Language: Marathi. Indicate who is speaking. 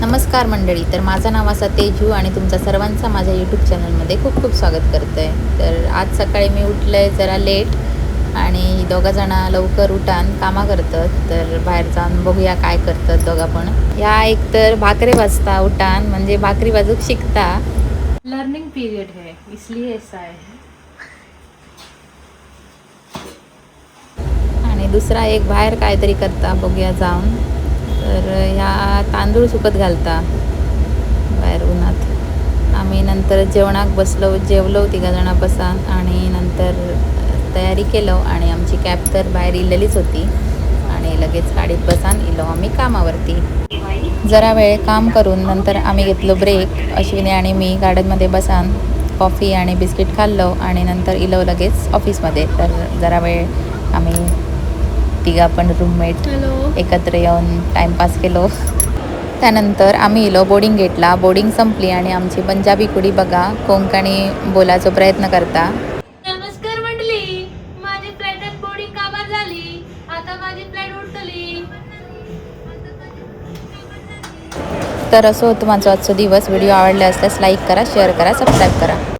Speaker 1: नमस्कार मंडळी. तर माझं नाव असा तेजू आणि तुमचा सर्वांचा माझ्या यूट्यूब चॅनलमध्ये खूप खूप स्वागत करतो आहे. तर आज सकाळी मी उठलं आहे जरा लेट आणि दोघंजणं लवकर उठान कामा करतात. तर बाहेर जाऊन बघूया काय करतात दोघा पण. ह्या एक तर भाकरी भाजता उठान म्हणजे भाकरी भाजूक शिकता.
Speaker 2: लर्निंग पीरियड है इसलिए ऐसा है.
Speaker 1: आणि दुसरा एक बाहेर काहीतरी करता बघूया जाऊन. तर ह्या तांदूळ सुकत घालता बाहेर उन्हात. आम्ही नंतर जेवणाक बसलो, जेवलो तिघाजणं बसान आणि नंतर तयारी केलो आणि आमची कॅब तर बाहेर इलेलीच होती आणि लगेच गाडीत बसान इलो आम्ही कामावरती. जरा वेळ काम करून नंतर आम्ही घेतलो ब्रेक. अश्विनी आणि मी गार्डनमध्ये बसान कॉफी आणि बिस्किट खाल्लो आणि नंतर इलो लगेच ऑफिसमध्ये. तर जरा वेळ आम्ही तिघा पण रूममेट एकत्र येऊन टाईमपास केलो. त्यानंतर आम्ही इलो बोर्डिंग गेटला. बोर्डिंग संपली आणि आमची पंजाबी कुडी बघा कोंकणी बोलायचा प्रयत्न करता.
Speaker 2: नमस्कार मंडळी, माझी फ्लाईट बोर्डिंग कामार झाली. आता माझी फ्लाईट उडतली.
Speaker 1: तर असं होतं माझा आजचा दिवस. व्हिडिओ आवडला असल्यास लाईक करा, शेअर करा, सबस्क्राईब करा.